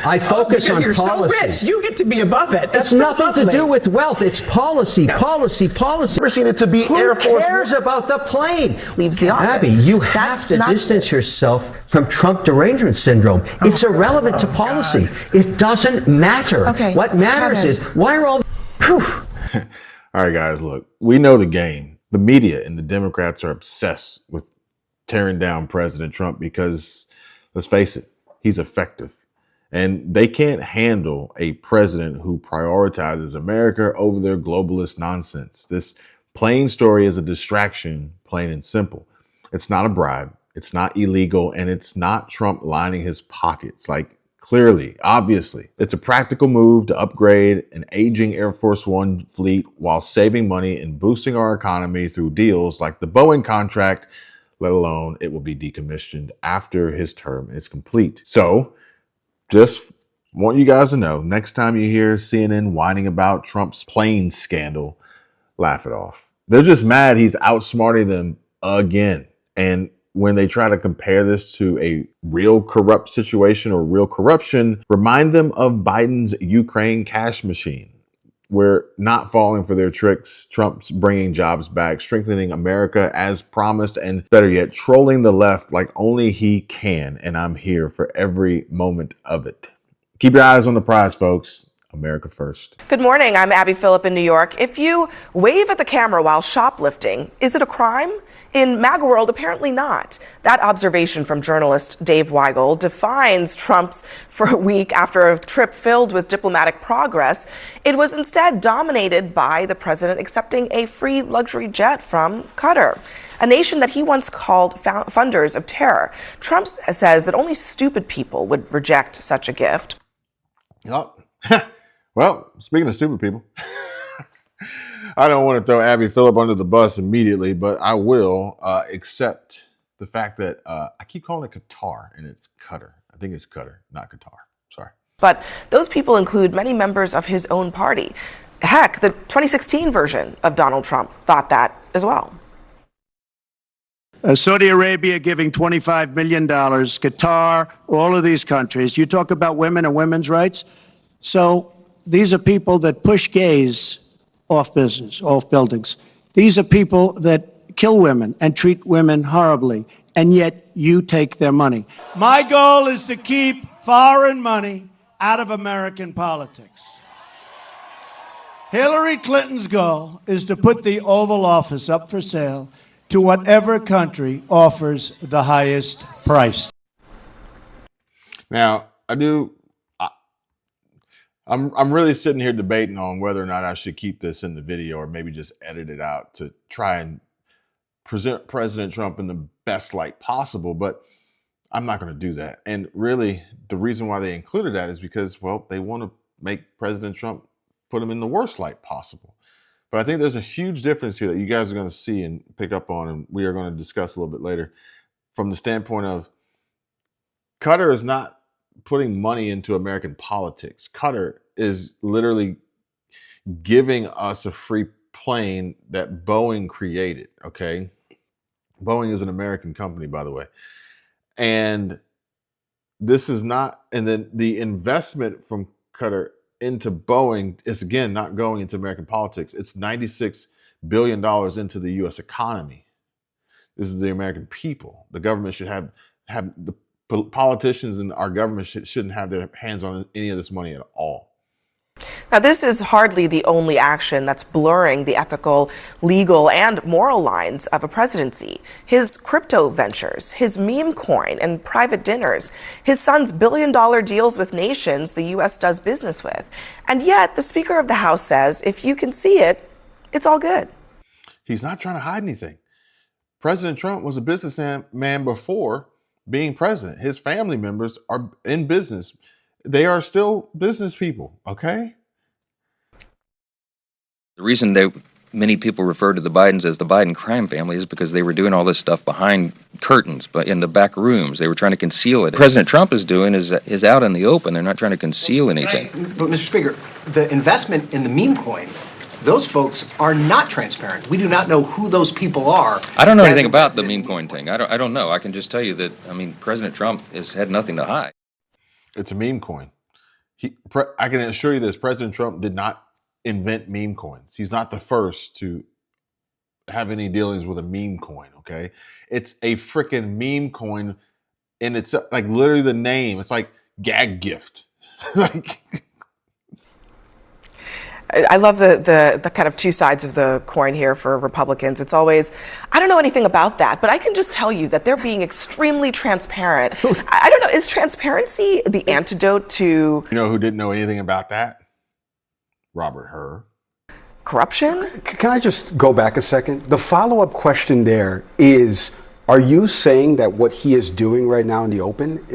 I focus on you're policy. So rich, you get to be above it. It's nothing to do with wealth. It's policy, policy. Never seen it to be Air Force. Who cares about the plane? Leaves the office. Abby, you have to distance yourself from Trump derangement syndrome. It's irrelevant to policy. It doesn't matter. Okay, what matters is why are all. All right, guys, look, we know the game. The media and the Democrats are obsessed with tearing down President Trump because, let's face it, he's effective. And they can't handle a president who prioritizes America over their globalist nonsense. This plane story is a distraction, plain and simple. It's not a bribe. It's not illegal. And it's not Trump lining his pockets. Like, clearly, obviously, it's a practical move to upgrade an aging Air Force One fleet while saving money and boosting our economy through deals like the Boeing contract, let alone it will be decommissioned after his term is complete. So, just want you guys to know, next time you hear CNN whining about Trump's plane scandal, laugh it off. They're just mad he's outsmarting them again. And when they try to compare this to a real corrupt situation or real corruption, remind them of Biden's Ukraine cash machine. We're not falling for their tricks. Trump's bringing jobs back, strengthening America as promised, and better yet, trolling the left like only he can. And I'm here for every moment of it. Keep your eyes on the prize, folks. America first. Good morning. I'm Abby Phillip in New York. If you wave at the camera while shoplifting, is it a crime? In MAGA world, apparently not. That observation from journalist Dave Weigel defines Trump's for a week after a trip filled with diplomatic progress. It was instead dominated by the president accepting a free luxury jet from Qatar, a nation that he once called funders of terror. Trump says that only stupid people would reject such a gift. Oh. Well, speaking of stupid people, I don't want to throw Abby Phillip under the bus immediately, but I will accept the fact that I keep calling it Qatar and it's Qatar. I think it's Qatar, not Qatar. Sorry. But those people include many members of his own party. Heck, the 2016 version of Donald Trump thought that as well. Saudi Arabia giving $25 million, Qatar, all of these countries. You talk about women and women's rights. So these are people that push gays off buildings. These are people that kill women and treat women horribly, and yet you take their money. My goal is to keep foreign money out of American politics. Hillary Clinton's goal is to put the Oval Office up for sale to whatever country offers the highest price. Now, I'm really sitting here debating on whether or not I should keep this in the video or maybe just edit it out to try and present President Trump in the best light possible, but I'm not going to do that. And really, the reason why they included that is because, well, they want to make President Trump put him in the worst light possible. But I think there's a huge difference here that you guys are going to see and pick up on, and we are going to discuss a little bit later, from the standpoint of Qatar is not putting money into American politics. Qatar is literally giving us a free plane that Boeing created, okay? Boeing is an American company, by the way. And this is not, and then the investment from Qatar into Boeing is, again, not going into American politics. It's $96 billion into the U.S. economy. This is the American people. The government should have the politicians and our government shouldn't have their hands on any of this money at all. Now, this is hardly the only action that's blurring the ethical, legal, and moral lines of a presidency. His crypto ventures, his meme coin and private dinners, his son's billion-dollar deals with nations the U.S. does business with. And yet, the Speaker of the House says, if you can see it, it's all good. He's not trying to hide anything. President Trump was a businessman before being president. His family members are in business. They are still business people, okay? The reason many people refer to the Bidens as the Biden crime family is because they were doing all this stuff behind curtains, but in the back rooms. They were trying to conceal it. President Trump is doing is out in the open. They're not trying to conceal anything. But Mr. Speaker, the investment in the meme coin, those folks are not transparent. We do not know who those people are. I don't know anything about the meme coin thing. I don't know. I can just tell you that, President Trump has had nothing to hide. It's a meme coin. I can assure you this: President Trump did not invent meme coins. He's not the first to have any dealings with a meme coin. Okay, it's a freaking meme coin, and it's like literally the name. It's like gag gift. Like, I love the kind of two sides of the coin here for Republicans. It's always, I don't know anything about that, but I can just tell you that they're being extremely transparent. I don't know, is transparency the antidote to... you know who didn't know anything about that? Robert Hur. Corruption? Can I just go back a second? The follow-up question there is, are you saying that what he is doing right now in the open,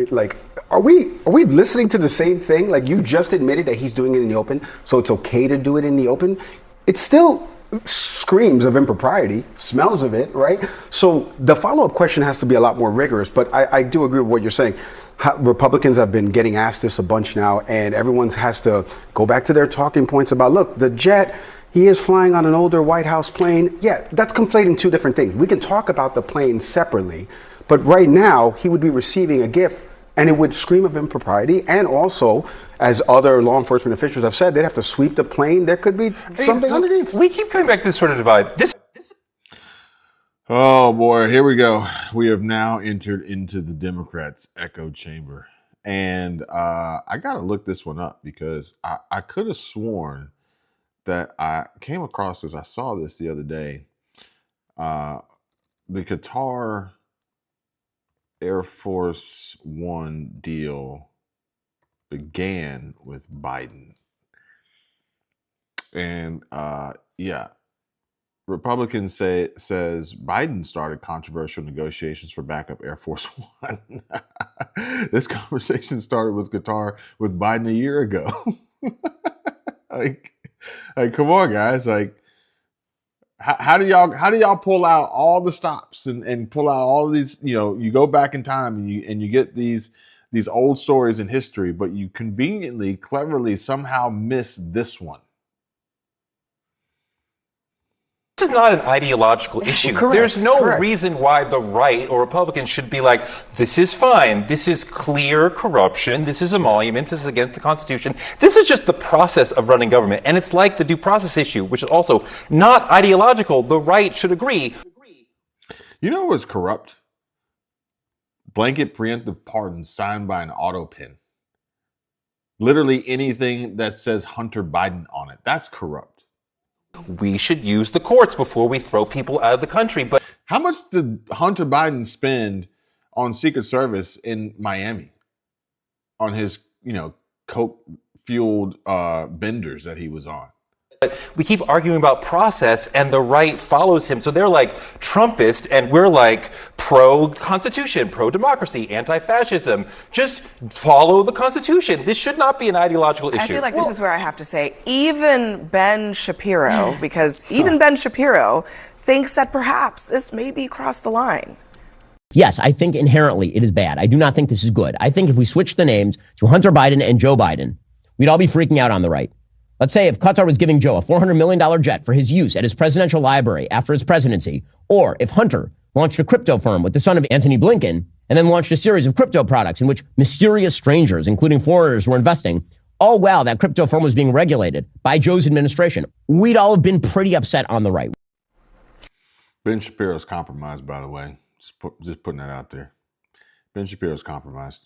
are we listening to the same thing? Like, you just admitted that he's doing it in the open, so it's okay to do it in the open. It still screams of impropriety, smells of it, right? So the follow-up question has to be a lot more rigorous, but I do agree with what you're saying. Republicans have been getting asked this a bunch now, and everyone has to go back to their talking points about, look, the jet, he is flying on an older White House plane. Yeah, that's conflating two different things. We can talk about the plane separately, but right now he would be receiving a gift and it would scream of impropriety. And also, as other law enforcement officials have said, they'd have to sweep the plane. There could be something underneath. We keep coming back to this sort of divide. Oh boy, here we go. We have now entered into the Democrats' echo chamber. And I got to look this one up because I could have sworn that I came across this. I saw this the other day. The Qatar Air Force One deal began with Biden. And yeah, Republicans says Biden started controversial negotiations for backup Air Force One. This conversation started with Qatar with Biden a year ago. like, come on, guys. Like, how do y'all pull out all the stops and pull out all these? You know, you go back in time and you get these old stories in history, but you conveniently, cleverly somehow miss this one. This is not an ideological issue. There's no reason why the right or Republicans should be like, this is fine. This is clear corruption. This is emoluments. This is against the Constitution. This is just the process of running government. And it's like the due process issue, which is also not ideological. The right should agree. You know what's corrupt? Blanket preemptive pardons signed by an auto pin. Literally anything that says Hunter Biden on it. That's corrupt. We should use the courts before we throw people out of the country. But how much did Hunter Biden spend on Secret Service in Miami on his, coke-fueled benders that he was on? we keep arguing about process, and the right follows him. So they're like Trumpist, and we're like pro-Constitution, pro-democracy, anti-fascism. Just follow the Constitution. This should not be an ideological issue. I feel like this is where I have to say, even Ben Shapiro, because even Ben Shapiro thinks that perhaps this may be crossed the line. Yes, I think inherently it is bad. I do not think this is good. I think if we switch the names to Hunter Biden and Joe Biden, we'd all be freaking out on the right. Let's say if Qatar was giving Joe a $400 million jet for his use at his presidential library after his presidency, or if Hunter launched a crypto firm with the son of Antony Blinken and then launched a series of crypto products in which mysterious strangers, including foreigners, were investing, all while that crypto firm was being regulated by Joe's administration, we'd all have been pretty upset on the right. Ben Shapiro's compromised, by the way. Just putting that out there. Ben Shapiro's compromised.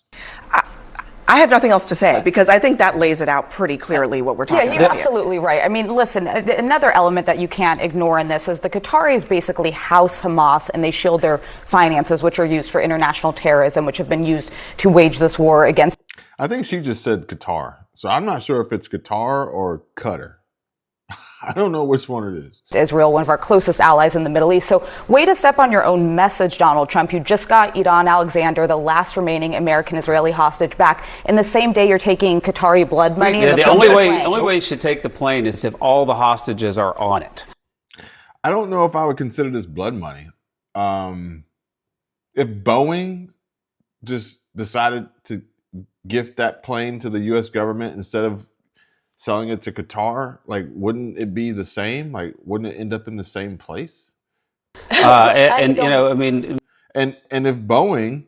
I have nothing else to say because I think that lays it out pretty clearly what we're talking about. Yeah, he's absolutely right. I mean, listen, another element that you can't ignore in this is the Qataris basically house Hamas and they shield their finances, which are used for international terrorism, which have been used to wage this war against. I think she just said Qatar. So I'm not sure if it's Qatar or Qatar. I don't know which one it is. Israel, one of our closest allies in the Middle East. So way to step on your own message, Donald Trump. You just got Idan Alexander, the last remaining American-Israeli hostage, back in the same day you're taking Qatari blood money. Yeah, the only way you should take the plane is if all the hostages are on it. I don't know if I would consider this blood money. If Boeing just decided to gift that plane to the U.S. government instead of selling it to Qatar, like, wouldn't it be the same? Like, wouldn't it end up in the same place? And you know, I mean, and if Boeing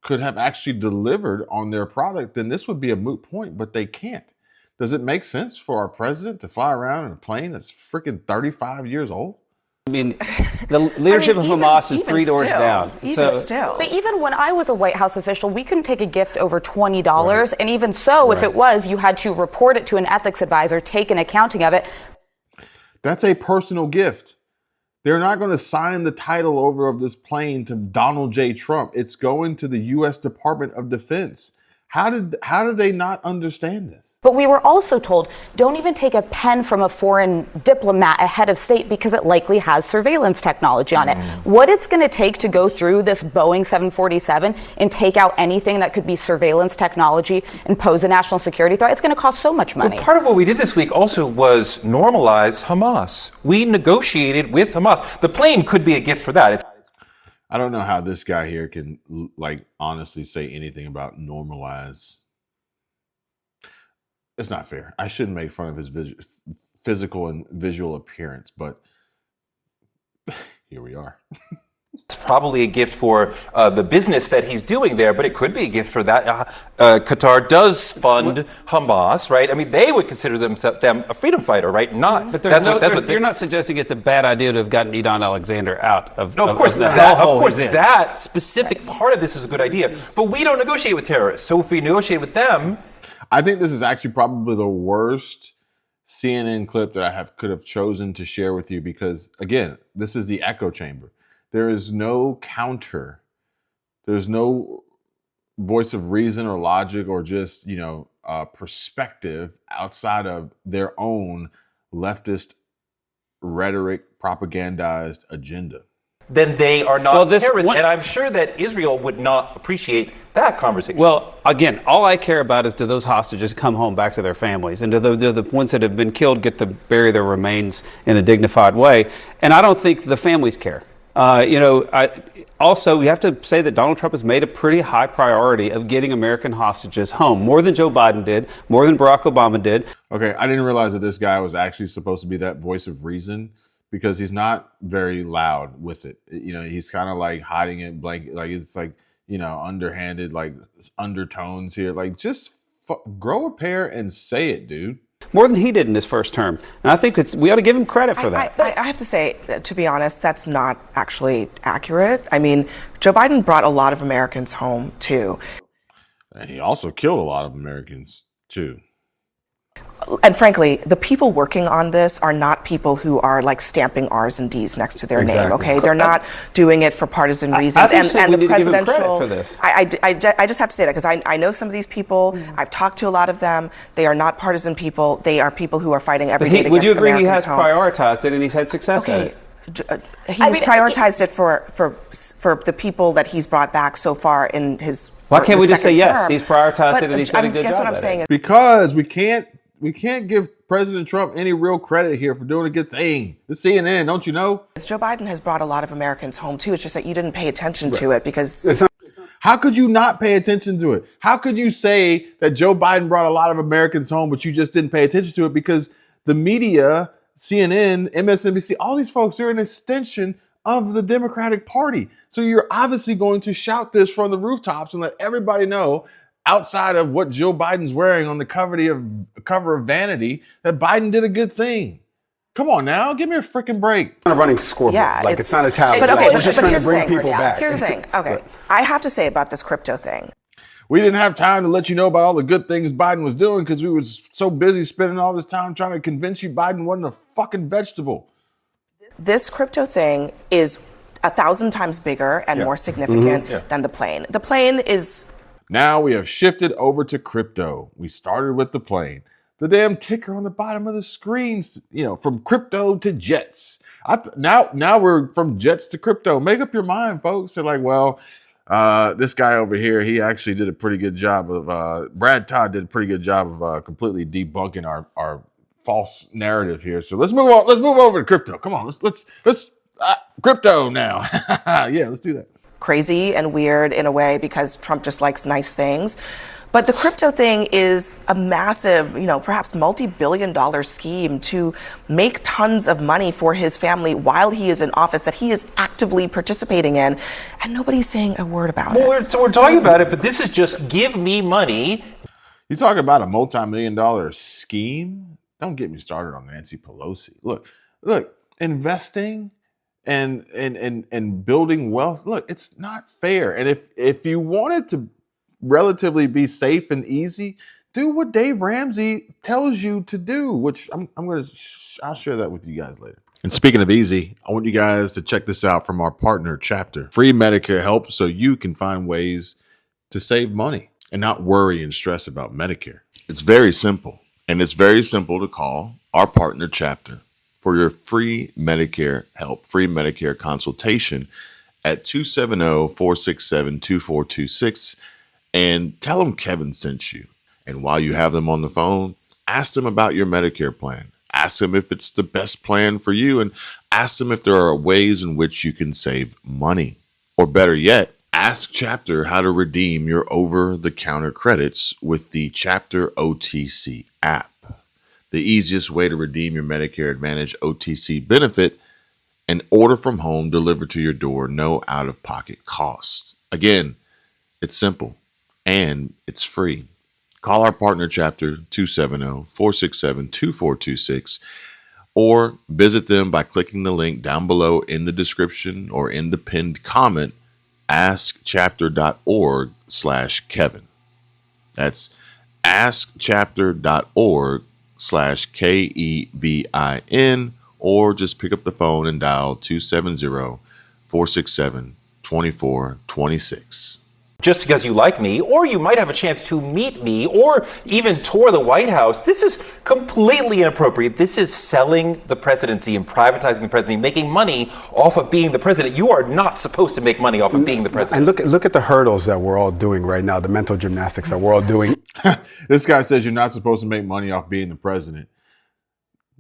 could have actually delivered on their product, then this would be a moot point, but they can't. Does it make sense for our president to fly around in a plane that's freaking 35 years old? I mean, the leadership of Hamas is three doors down. But even when I was a White House official, we couldn't take a gift over $20. And even so, if it was, you had to report it to an ethics advisor, take an accounting of it. That's a personal gift. They're not going to sign the title over of this plane to Donald J. Trump. It's going to the U.S. Department of Defense. How did they not understand this? But we were also told, don't even take a pen from a foreign diplomat, a head of state, because it likely has surveillance technology on it. What it's going to take to go through this Boeing 747 and take out anything that could be surveillance technology and pose a national security threat, it's going to cost so much money. Well, part of what we did this week also was normalize Hamas. We negotiated with Hamas. The plane could be a gift for that. I don't know how this guy here can, like, honestly say anything about normalize. It's not fair. I shouldn't make fun of his physical and visual appearance, but here we are. It's probably a gift for the business that he's doing there, but it could be a gift for that. Qatar does fund Hamas, right? I mean, they would consider them a freedom fighter, right? Not. But you're not suggesting it's a bad idea to have gotten Edon Alexander out of. No, of course that specific part of this is a good idea. But we don't negotiate with terrorists, so if we negotiate with them, I think this is actually probably the worst CNN clip that I could have chosen to share with you because, again, this is the echo chamber. There is no counter. There's no voice of reason or logic or just, perspective outside of their own leftist rhetoric, propagandized agenda. Then they are not terrorists. And I'm sure that Israel would not appreciate that conversation. Well, again, all I care about is do those hostages come home back to their families? And do the ones that have been killed get to bury their remains in a dignified way? And I don't think the families care. Also, we have to say that Donald Trump has made a pretty high priority of getting American hostages home, more than Joe Biden did, more than Barack Obama did. Okay, I didn't realize that this guy was actually supposed to be that voice of reason because he's not very loud with it. He's kind of like hiding it, blanket, like it's like, underhanded, like undertones here. Like, just grow a pair and say it, dude. More than he did in his first term. And I think we ought to give him credit for that. I have to say, to be honest, that's not actually accurate. I mean, Joe Biden brought a lot of Americans home, too. And he also killed a lot of Americans, too. And frankly, the people working on this are not people who are like stamping R's and D's next to their name, okay? They're not doing it for partisan reasons. And the presidential, for this. I just have to say that because I know some of these people. I've talked to a lot of them. They are not partisan people. They are people who are fighting every day to get Would you agree he has home. prioritized it and he's had success at it? He's prioritized it for the people that he's brought back so far in his. Why can't we just say yes? Term. He's prioritized it and he's done a good job. Guess what I'm saying? Because we can't give President Trump any real credit here for doing a good thing. The CNN, don't you know? Joe Biden has brought a lot of Americans home too. It's just that you didn't pay attention to it because. How could you not pay attention to it? How could you say that Joe Biden brought a lot of Americans home, but you just didn't pay attention to it? Because the media, CNN, MSNBC, all these folks are an extension of the Democratic Party. So you're obviously going to shout this from the rooftops and let everybody know, outside of what Joe Biden's wearing on the cover of Vanity, that Biden did a good thing. Come on now, give me a freaking break. It's not a running scoreboard. Yeah, it's not a tally. But we're just trying to bring people back. Here's the thing. Okay, I have to say about this crypto thing. We didn't have time to let you know about all the good things Biden was doing because we were so busy spending all this time trying to convince you Biden wasn't a fucking vegetable. This crypto thing is 1,000 times bigger and more significant than the plane. The plane is... Now we have shifted over to crypto. We started with the plane. The damn ticker on the bottom of the screen, from crypto to jets. Now we're from jets to crypto. Make up your mind, folks. They're like, well, this guy over here, he actually did a pretty good job of, Brad Todd did a pretty good job of completely debunking our false narrative here. So let's move on. Let's move over to crypto. Come on, let's crypto now. Yeah, let's do that. Crazy and weird in a way because Trump just likes nice things. But the crypto thing is a massive, perhaps multi-billion-dollar scheme to make tons of money for his family while he is in office that he is actively participating in, and nobody's saying a word about it. We're talking about it, but this is just give me money. You talk about a multi-million-dollar scheme? Don't get me started on Nancy Pelosi. Look, investing and building wealth, look, it's not fair. And if you wanted to relatively be safe and easy, do what Dave Ramsey tells you to do, which I'll share that with you guys later. And speaking of easy, I want you guys to check this out from our partner Chapter. Free Medicare help so you can find ways to save money and not worry and stress about Medicare. It's very simple, and it's very simple to call our partner Chapter for your free Medicare help, free Medicare consultation at 270-467-2426, and tell them Kevin sent you. And while you have them on the phone, ask them about your Medicare plan. Ask them if it's the best plan for you, and ask them if there are ways in which you can save money. Or better yet, ask Chapter how to redeem your over-the-counter credits with the Chapter OTC app. The easiest way to redeem your Medicare Advantage OTC benefit and order from home delivered to your door, no out-of-pocket costs. Again, it's simple and it's free. Call our partner Chapter 270-467-2426 or visit them by clicking the link down below in the description or in the pinned comment, askchapter.org/Kevin. That's askchapter.org/KEVIN, or just pick up the phone and dial 270-467-2426. Just because you like me, or you might have a chance to meet me, or even tour the White House. This is completely inappropriate. This is selling the presidency and privatizing the presidency, making money off of being the president. You are not supposed to make money off of being the president. And look at the hurdles that we're all doing right now, the mental gymnastics that we're all doing. This guy says you're not supposed to make money off being the president.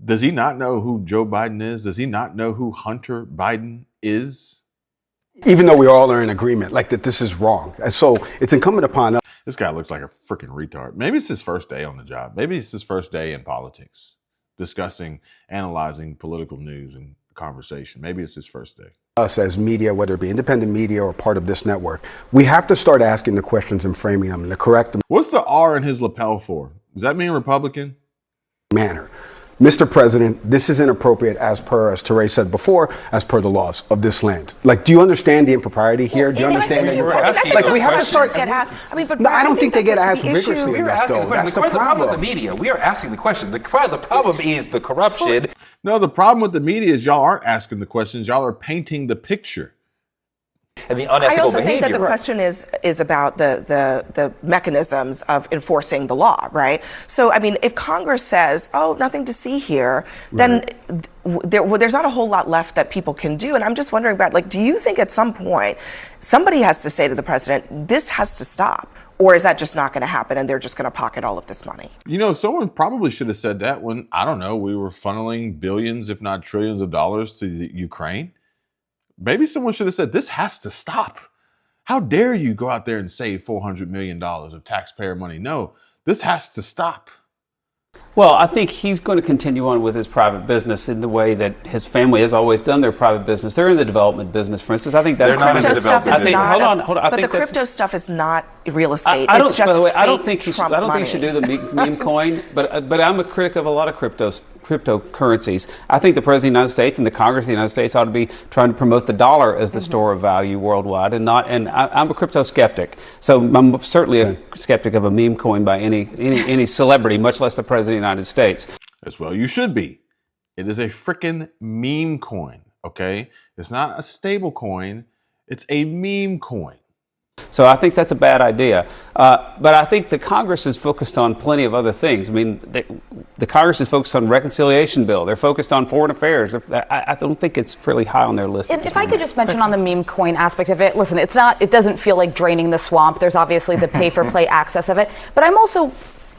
Does he not know who Joe Biden is? Does he not know who Hunter Biden is? Even though we all are in agreement, like that this is wrong. And so it's incumbent upon us. This guy looks like a freaking retard. Maybe it's his first day on the job. Maybe it's his first day in politics, discussing, analyzing political news and conversation. Maybe it's his first day. Us as media, whether it be independent media or part of this network, we have to start asking the questions and framing them in the correct What's the R in his lapel for? Does that mean Republican? manner. Mr. President, this is inappropriate as Teray said before, as per the laws of this land. Like, do you understand the impropriety here? Do you understand that? Like, we have to start. No, I don't think they get asked vigorously We are enough, asking though. the question. That's The problem with the media, we are asking the question. The problem is the corruption. No, the problem with the media is y'all aren't asking the questions. Y'all are painting the picture. And the unethical I also behavior. think that the question is about the mechanisms of enforcing the law, right? So, I mean, if Congress says, oh, nothing to see here, then there's not a whole lot left that people can do. And I'm just wondering about, like, do you think at some point somebody has to say to the president, this has to stop? Or is that just not going to happen and they're just going to pocket all of this money? You know, someone probably should have said that when, I don't know, we were funneling billions, if not trillions of dollars to Ukraine. Maybe someone should have said, this has to stop. How dare you go out there and save $400 million of taxpayer money? No, this has to stop. Well, I think he's going to continue on with his private business in the way that his family has always done their private business. They're in the development business, for instance. I think that's They're not in the development business. Hold on. But the crypto stuff is not real estate. I don't, it's just by the way, I don't fake think he should, Trump I don't think he should do the meme coin, but I'm a critic of a lot of cryptocurrencies. I think the President of the United States and the Congress of the United States ought to be trying to promote the dollar as the store of value worldwide, and I'm a crypto skeptic. So I'm certainly a skeptic of a meme coin by any celebrity, much less the President of the United States. As well, you should be. It is a freaking meme coin, okay? It's not a stable coin. It's a meme coin. So I think that's a bad idea. But I think the Congress is focused on plenty of other things. I mean, the Congress is focused on reconciliation bill. They're focused on foreign affairs. I don't think it's fairly high on their list. If I could just mention on the meme coin aspect of it, listen, it doesn't feel like draining the swamp. There's obviously the pay for play access of it. But I'm also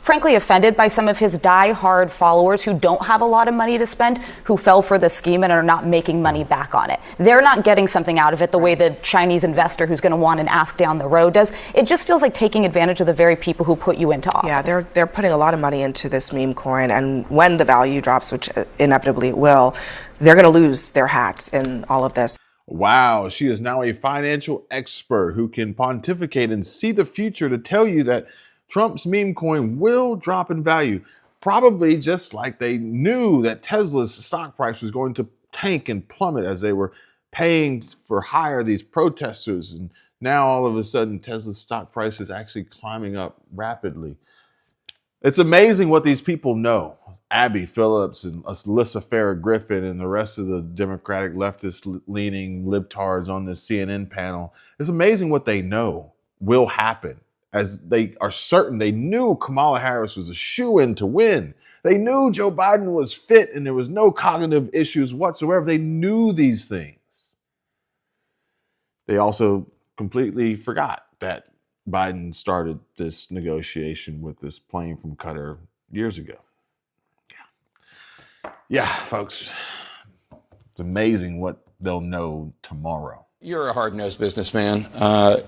frankly offended by some of his die-hard followers who don't have a lot of money to spend, who fell for the scheme and are not making money back on it. They're not getting something out of it the way the Chinese investor who's going to want an ask down the road does. It just feels like taking advantage of the very people who put you into office. Yeah, they're putting a lot of money into this meme coin, and when the value drops, which inevitably it will, they're going to lose their hats in all of this. Wow, she is now a financial expert who can pontificate and see the future to tell you that Trump's meme coin will drop in value, probably just like they knew that Tesla's stock price was going to tank and plummet as they were paying for hire these protesters. And now all of a sudden, Tesla's stock price is actually climbing up rapidly. It's amazing what these people know. Abby Phillips and Alyssa Farah Griffin and the rest of the Democratic leftist-leaning libtards on this CNN panel. It's amazing what they know will happen, as they are certain. They knew Kamala Harris was a shoo-in to win. They knew Joe Biden was fit and there was no cognitive issues whatsoever. They knew these things. They also completely forgot that Biden started this negotiation with this plane from Qatar years ago. Yeah, folks, it's amazing what they'll know tomorrow. You're a hard-nosed businessman.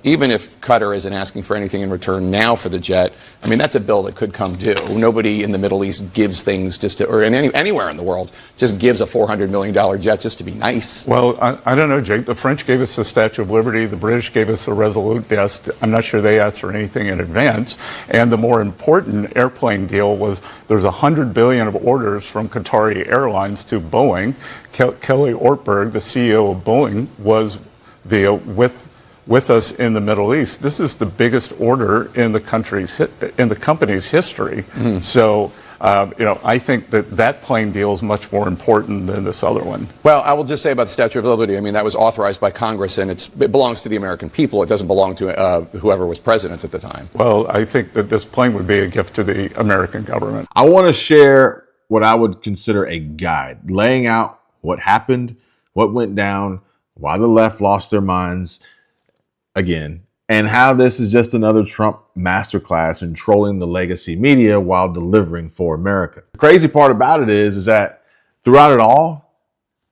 Even if Qatar isn't asking for anything in return now for the jet, I mean, that's a bill that could come due. Nobody in the Middle East gives things just to, or anywhere in the world, just gives a $400 million jet just to be nice. Well, I don't know, Jake. The French gave us the Statue of Liberty. The British gave us the Resolute desk. I'm not sure they asked for anything in advance. And the more important airplane deal was there's $100 billion of orders from Qatari Airlines to Boeing. Kelly Ortberg, the CEO of Boeing, was with us in the Middle East. This is the biggest order in the company's history. Mm-hmm. So, I think that plane deal is much more important than this other one. Well, I will just say about the Statue of Liberty, I mean, that was authorized by Congress, and it belongs to the American people. It doesn't belong to whoever was president at the time. Well, I think that this plane would be a gift to the American government. I want to share what I would consider a guide, laying out what happened, what went down, why the left lost their minds again, and how this is just another Trump masterclass in trolling the legacy media while delivering for America. The crazy part about it is that throughout it all,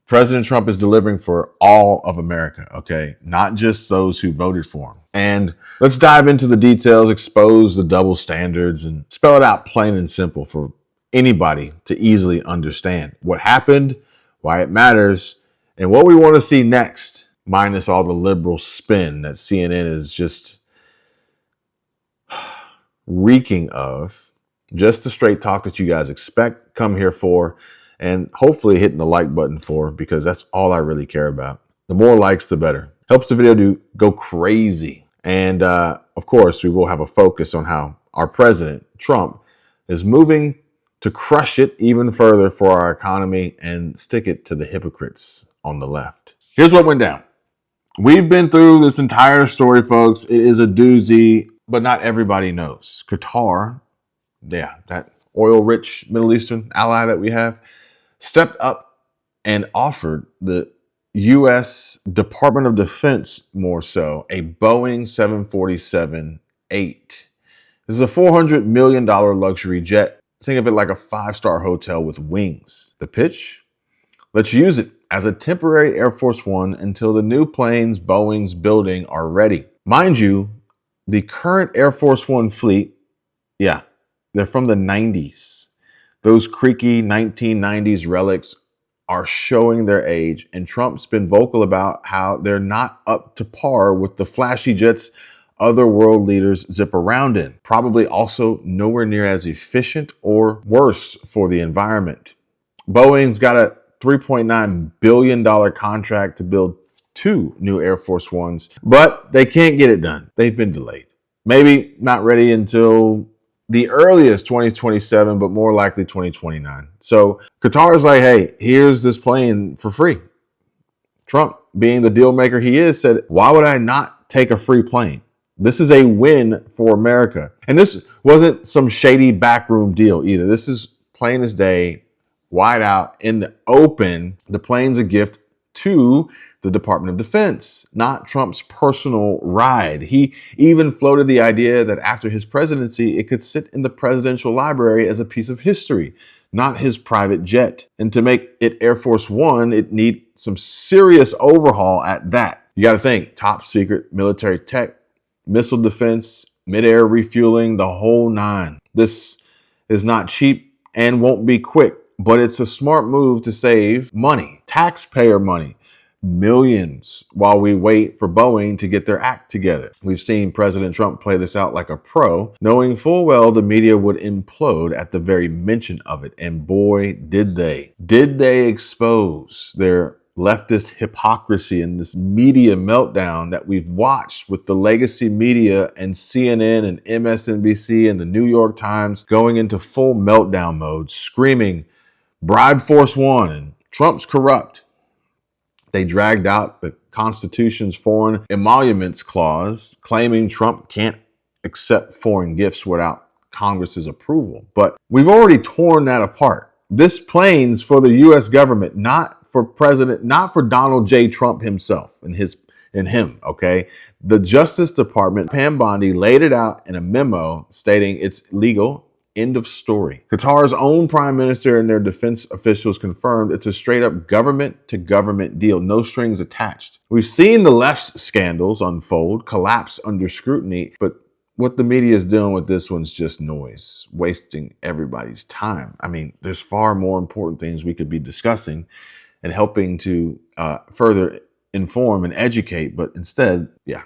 President Trump is delivering for all of America, okay? Not just those who voted for him. And let's dive into the details, expose the double standards, and spell it out plain and simple for anybody to easily understand what happened, why it matters, and what we want to see next, minus all the liberal spin that CNN is just reeking of. Just the straight talk that you guys expect, come here for, and hopefully hitting the like button for, because that's all I really care about. The more likes, the better. Helps the video go crazy. And of course, we will have a focus on how our president, Trump, is moving to crush it even further for our economy and stick it to the hypocrites on the left. Here's what went down. We've been through this entire story, folks. It is a doozy, but not everybody knows. Qatar, that oil-rich Middle Eastern ally that we have, stepped up and offered the U.S. Department of Defense, more so, a Boeing 747-8. This is a $400 million luxury jet. Think of it like a 5-star hotel with wings. The pitch? Let's use it as a temporary Air Force One until the new planes Boeing's building are ready. Mind you, the current Air Force One fleet, they're from the 90s. Those creaky 1990s relics are showing their age, and Trump's been vocal about how they're not up to par with the flashy jets other world leaders zip around in. Probably also nowhere near as efficient or worse for the environment. Boeing's got a $3.9 billion contract to build 2 new Air Force Ones, but they can't get it done. They've been delayed. Maybe not ready until the earliest 2027, but more likely 2029. So Qatar's like, hey, here's this plane for free. Trump, being the deal maker he is, said, why would I not take a free plane? This is a win for America. And this wasn't some shady backroom deal either. This is plain as day, wide out in the open. The plane's a gift to the Department of Defense, not Trump's personal ride. He even floated the idea that after his presidency, it could sit in the presidential library as a piece of history, not his private jet. And to make it Air Force One, it need some serious overhaul at that. You got to think top secret military tech, missile defense, mid-air refueling, the whole nine. This is not cheap and won't be quick, but it's a smart move to save money, taxpayer money, millions, while we wait for Boeing to get their act together. We've seen President Trump play this out like a pro, knowing full well the media would implode at the very mention of it. And boy, did they. Did they expose their leftist hypocrisy in this media meltdown that we've watched with the legacy media and CNN and MSNBC and the New York Times going into full meltdown mode, screaming, bribe Force One and Trump's corrupt. They dragged out the Constitution's foreign emoluments clause, claiming Trump can't accept foreign gifts without Congress's approval. But we've already torn that apart. This plane's for the U.S. government, not for Donald J. Trump himself and him, okay? The Justice Department, Pam Bondi, laid it out in a memo stating it's legal. End of story. Qatar's own prime minister and their defense officials confirmed it's a straight up government to government deal, no strings attached. We've seen the left's scandals unfold, collapse under scrutiny, but what the media is doing with this one's just noise, wasting everybody's time. I mean, there's far more important things we could be discussing and helping to further inform and educate, but instead, yeah,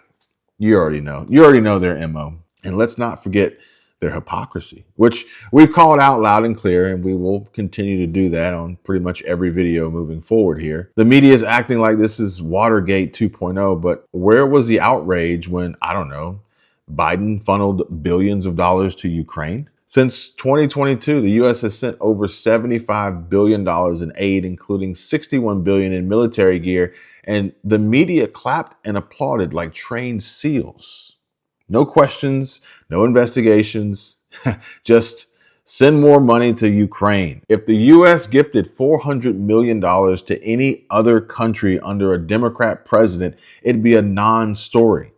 you already know their MO. And let's not forget their hypocrisy, which we've called out loud and clear, and we will continue to do that on pretty much every video moving forward here. The media is acting like this is Watergate 2.0, but where was the outrage when, I don't know, Biden funneled billions of dollars to Ukraine? Since 2022, the U.S. has sent over $75 billion in aid, including $61 billion in military gear, and the media clapped and applauded like trained seals. No questions, no investigations, just send more money to Ukraine. If the U.S. gifted $400 million to any other country under a Democrat president, it'd be a non-story.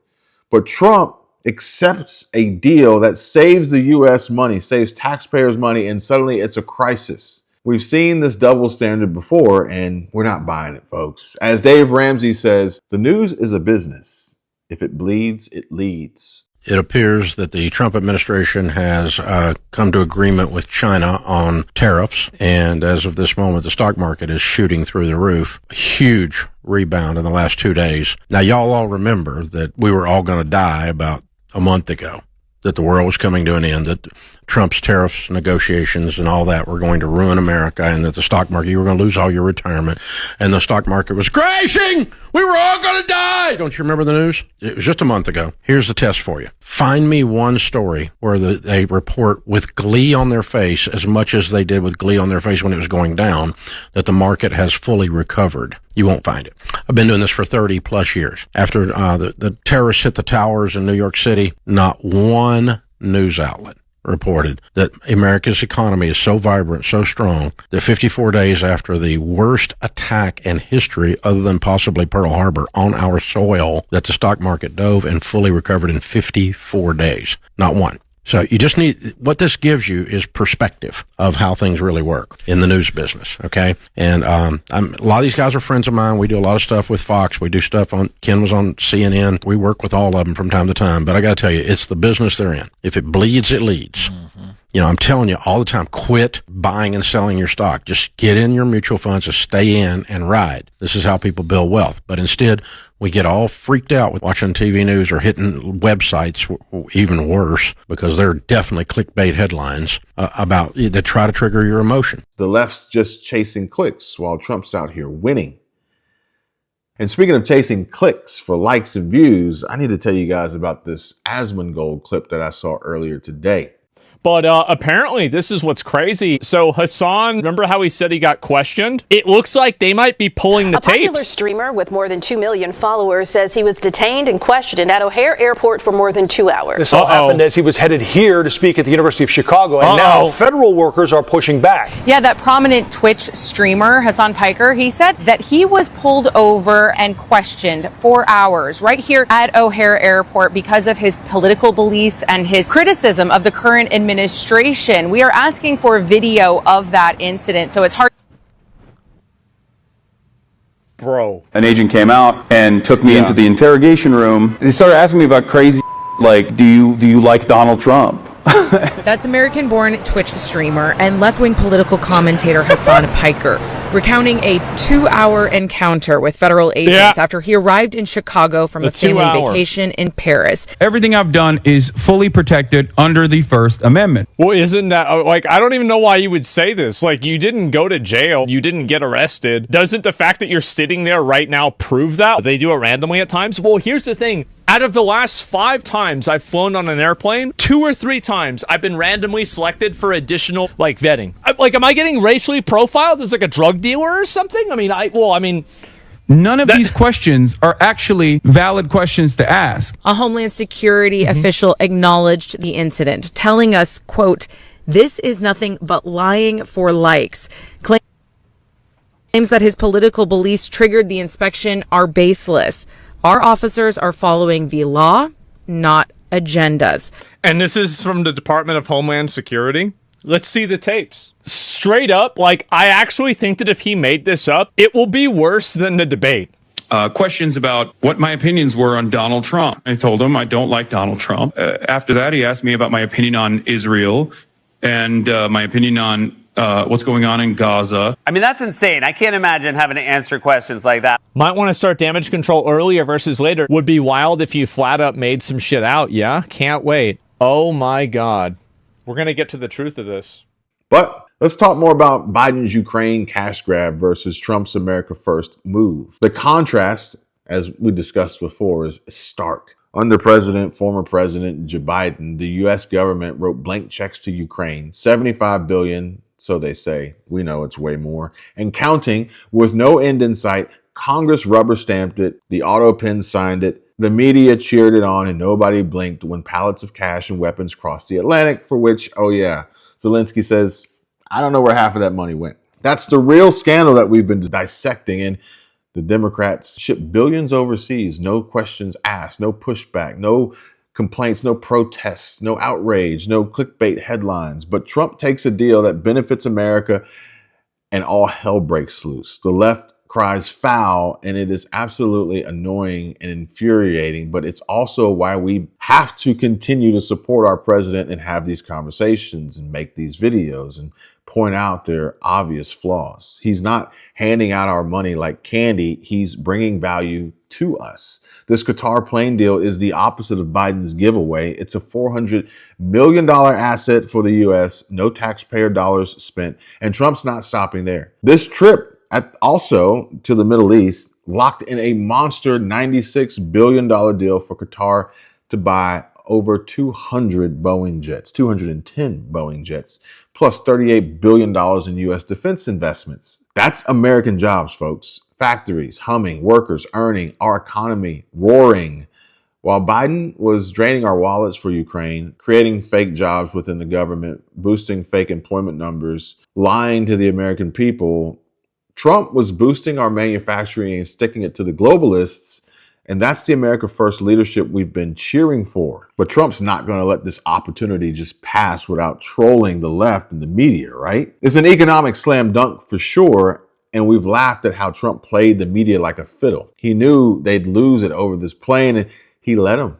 But Trump accepts a deal that saves the U.S. money, saves taxpayers money, and suddenly it's a crisis. We've seen this double standard before, and we're not buying it, folks. As Dave Ramsey says, the news is a business. If it bleeds, it leads. It appears that the Trump administration has come to agreement with China on tariffs, and as of this moment, the stock market is shooting through the roof. A huge rebound in the last 2 days. Now, y'all all remember that we were all going to die about a month ago, that the world was coming to an end, that Trump's tariffs negotiations and all that were going to ruin America, and that the stock market, you were going to lose all your retirement, and the stock market was crashing. We were all going to die. Don't you remember the news? It was just a month ago. Here's the test for you. Find me one story where they report with glee on their face, as much as they did with glee on their face when it was going down, that the market has fully recovered. You won't find it. I've been doing this for 30 plus years. After the terrorists hit the towers in New York City, not one news outlet reported that America's economy is so vibrant, so strong, that 54 days after the worst attack in history, other than possibly Pearl Harbor, on our soil, that the stock market dove and fully recovered in 54 days. Not one. So you just need, what this gives you is perspective of how things really work in the news business, okay? And a lot of these guys are friends of mine. We do a lot of stuff with Fox. We do stuff Ken was on CNN. We work with all of them from time to time. But I got to tell you, it's the business they're in. If it bleeds, it leads. Mm-hmm. You know, I'm telling you all the time, quit buying and selling your stock. Just get in your mutual funds and stay in and ride. This is how people build wealth. But instead, we get all freaked out with watching TV news or hitting websites, even worse, because they're definitely clickbait headlines that try to trigger your emotion. The left's just chasing clicks while Trump's out here winning. And speaking of chasing clicks for likes and views, I need to tell you guys about this Asmongold clip that I saw earlier today. But apparently, this is what's crazy. So Hassan, remember how he said he got questioned? It looks like they might be pulling the tapes. A popular tapes. streamer with more than 2 million followers says he was detained and questioned at O'Hare Airport for more than 2 hours. This all happened as he was headed here to speak at the University of Chicago, and now federal workers are pushing back. Yeah, that prominent Twitch streamer, Hassan Piker, he said that he was pulled over and questioned for hours right here at O'Hare Airport because of his political beliefs and his criticism of the current administration. We are asking for video of that incident, so it's hard. Bro. An agent came out and took me into the interrogation room. They started asking me about crazy, like, do you like Donald Trump? That's American-born Twitch streamer and left-wing political commentator Hassan Piker recounting a 2-hour encounter with federal agents after he arrived in Chicago from a family vacation in Paris. Everything I've done is fully protected under the First Amendment. Well, isn't that, like, I don't even know why you would say this. Like, you didn't go to jail. You didn't get arrested. Doesn't the fact that you're sitting there right now prove that? They do it randomly at times. Well, here's the thing. Out of the last 5 times I've flown on an airplane, 2 or 3 times I've been randomly selected for additional, like, vetting. Am I getting racially profiled as, like, a drug dealer or something? I mean, none of these questions are actually valid questions to ask. A Homeland Security official acknowledged the incident, telling us, quote, "This is nothing but lying for likes." Claims that his political beliefs triggered the inspection are baseless. Our officers are following the law, not agendas. And this is from the Department of Homeland Security. Let's see the tapes. Straight up, like, I actually think that if he made this up, it will be worse than the debate. Questions about what my opinions were on Donald Trump. I told him I don't like Donald Trump. After that, he asked me about my opinion on Israel and my opinion on what's going on in Gaza. I mean, that's insane. I can't imagine having to answer questions like that. Might want to start damage control earlier versus later. Would be wild if you flat up made some shit out. Yeah, can't wait. Oh my God. We're going to get to the truth of this. But let's talk more about Biden's Ukraine cash grab versus Trump's America First move. The contrast, as we discussed before, is stark. Under former President Joe Biden, the U.S. government wrote blank checks to Ukraine, $75 billion, so they say. We know it's way more. And counting, with no end in sight. Congress rubber stamped it. The auto pen signed it. The media cheered it on, and nobody blinked when pallets of cash and weapons crossed the Atlantic, for which, Zelensky says, I don't know where half of that money went. That's the real scandal that we've been dissecting, and the Democrats ship billions overseas, no questions asked, no pushback, no complaints, no protests, no outrage, no clickbait headlines. But Trump takes a deal that benefits America and all hell breaks loose. The left cries foul, and it is absolutely annoying and infuriating, but it's also why we have to continue to support our president and have these conversations and make these videos and point out their obvious flaws. He's not handing out our money like candy. He's bringing value to us. This Qatar plane deal is the opposite of Biden's giveaway. It's a $400 million asset for the U.S., no taxpayer dollars spent, and Trump's not stopping there. This trip also to the Middle East locked in a monster $96 billion deal for Qatar to buy over 200 Boeing jets, 210 Boeing jets, plus $38 billion in U.S. defense investments. That's American jobs, folks. Factories humming, workers earning, our economy roaring. While Biden was draining our wallets for Ukraine, creating fake jobs within the government, boosting fake employment numbers, lying to the American people, Trump was boosting our manufacturing and sticking it to the globalists. And that's the America First leadership we've been cheering for. But Trump's not going to let this opportunity just pass without trolling the left and the media, right? It's an economic slam dunk for sure. And we've laughed at how Trump played the media like a fiddle. He knew they'd lose it over this plane, and he let them.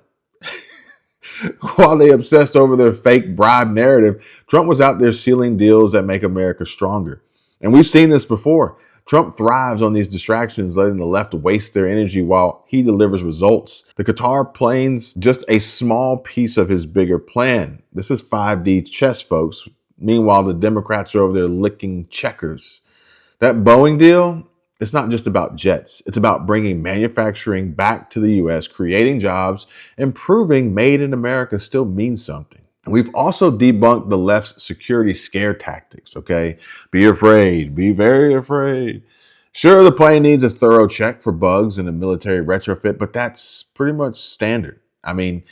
While they obsessed over their fake bribe narrative, Trump was out there sealing deals that make America stronger. And we've seen this before. Trump thrives on these distractions, letting the left waste their energy while he delivers results. The Qatar plane's just a small piece of his bigger plan. This is 5D chess, folks. Meanwhile, the Democrats are over there licking checkers. That Boeing deal, it's not just about jets. It's about bringing manufacturing back to the U.S., creating jobs, and proving made in America still means something. We've also debunked the left's security scare tactics, okay? Be afraid, be very afraid. Sure, the plane needs a thorough check for bugs and a military retrofit, but that's pretty much standard. I mean,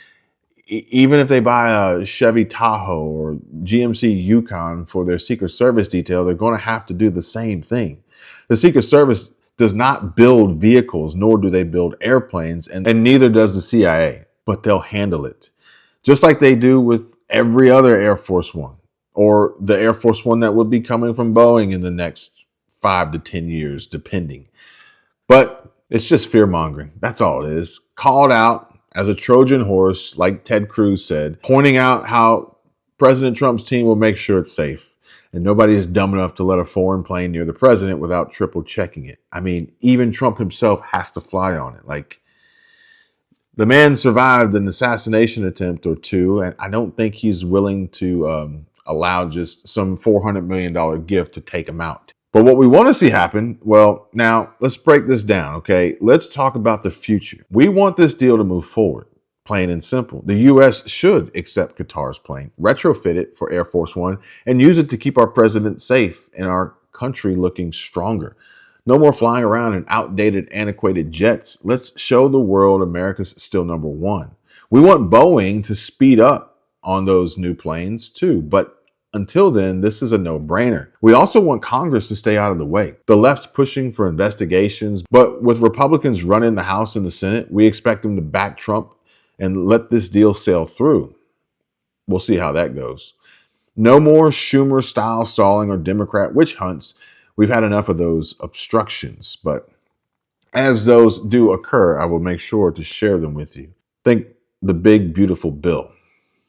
even if they buy a Chevy Tahoe or GMC Yukon for their Secret Service detail, they're going to have to do the same thing. The Secret Service does not build vehicles, nor do they build airplanes, and neither does the CIA, but they'll handle it. Just like they do with every other Air Force One, or the Air Force One that would be coming from Boeing in the next 5 to 10 years, depending. But it's just fear-mongering. That's all it is. Called out as a Trojan horse, like Ted Cruz said, pointing out how President Trump's team will make sure it's safe. And nobody is dumb enough to let a foreign plane near the president without triple checking it. I mean, even Trump himself has to fly on it. Like, the man survived an assassination attempt or two, and I don't think he's willing to allow just some $400 million gift to take him out. But what we want to see happen, well, now let's break this down, okay? Let's talk about the future. We want this deal to move forward, plain and simple. The U.S. should accept Qatar's plane, retrofit it for Air Force One, and use it to keep our president safe and our country looking stronger. No more flying around in outdated, antiquated jets. Let's show the world America's still number one. We want Boeing to speed up on those new planes too, but until then, this is a no-brainer. We also want Congress to stay out of the way. The left's pushing for investigations, but with Republicans running the House and the Senate, we expect them to back Trump and let this deal sail through. We'll see how that goes. No more Schumer-style stalling or Democrat witch hunts. We've had enough of those obstructions, but as those do occur, I will make sure to share them with you. Think the big, beautiful bill.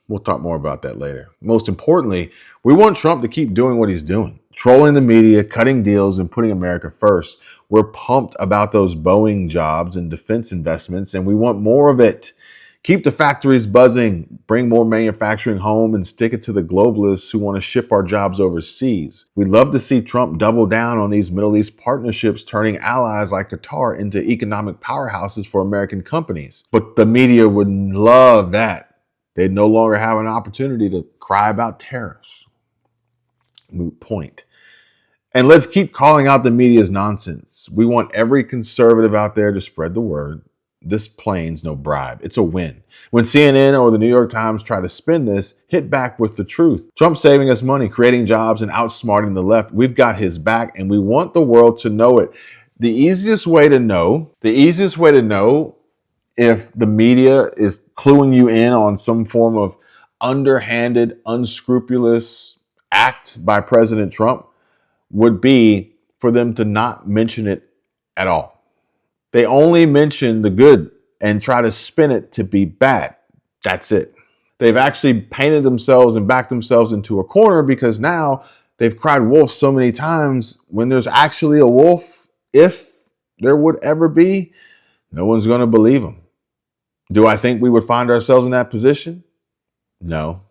We'll talk more about that later. Most importantly, we want Trump to keep doing what he's doing, trolling the media, cutting deals, and putting America first. We're pumped about those Boeing jobs and defense investments, and we want more of it. Keep the factories buzzing, bring more manufacturing home, and stick it to the globalists who want to ship our jobs overseas. We'd love to see Trump double down on these Middle East partnerships, turning allies like Qatar into economic powerhouses for American companies. But the media would love that. They'd no longer have an opportunity to cry about tariffs. Moot point. And let's keep calling out the media's nonsense. We want every conservative out there to spread the word. This plane's no bribe. It's a win. When CNN or the New York Times try to spin this, hit back with the truth. Trump's saving us money, creating jobs, and outsmarting the left. We've got his back, and we want the world to know it. The easiest way to know if the media is cluing you in on some form of underhanded, unscrupulous act by President Trump would be for them to not mention it at all. They only mention the good and try to spin it to be bad. That's it. They've actually painted themselves and backed themselves into a corner because now they've cried wolf so many times when there's actually a wolf, if there would ever be, no one's going to believe them. Do I think we would find ourselves in that position? No.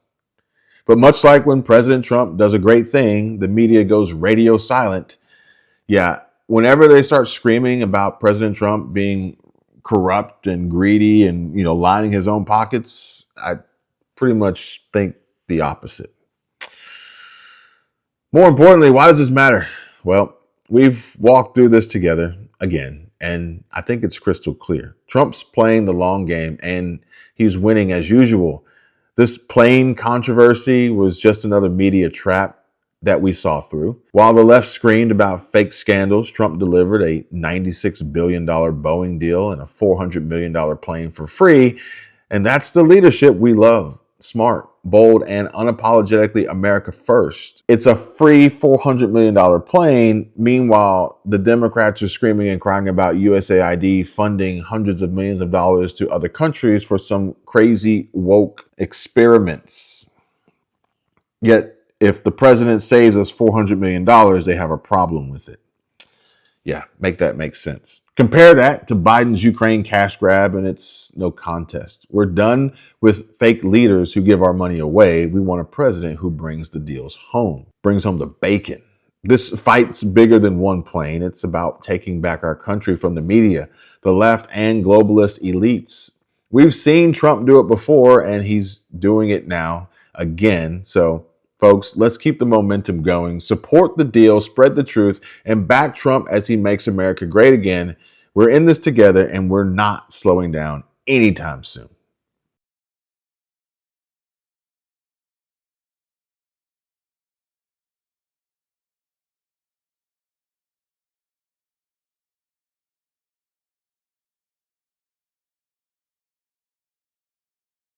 But much like when President Trump does a great thing, the media goes radio silent. Yeah, whenever they start screaming about President Trump being corrupt and greedy and, lining his own pockets, I pretty much think the opposite. More importantly, why does this matter? Well, we've walked through this together again, and I think it's crystal clear. Trump's playing the long game, and he's winning as usual. This plane controversy was just another media trap that we saw through. While the left screamed about fake scandals, Trump delivered a $96 billion Boeing deal and a $400 million plane for free. And that's the leadership we love. Smart, bold, and unapologetically America first. It's a free $400 million plane. Meanwhile, the Democrats are screaming and crying about USAID funding hundreds of millions of dollars to other countries for some crazy woke experiments. Yet, if the president saves us $400 million, they have a problem with it. Yeah, make that make sense. Compare that to Biden's Ukraine cash grab, and it's no contest. We're done with fake leaders who give our money away. We want a president who brings the deals home, brings home the bacon. This fight's bigger than one plane. It's about taking back our country from the media, the left, and globalist elites. We've seen Trump do it before, and he's doing it now again. So, folks, let's keep the momentum going. Support the deal, spread the truth, and back Trump as he makes America great again. We're in this together, and we're not slowing down anytime soon.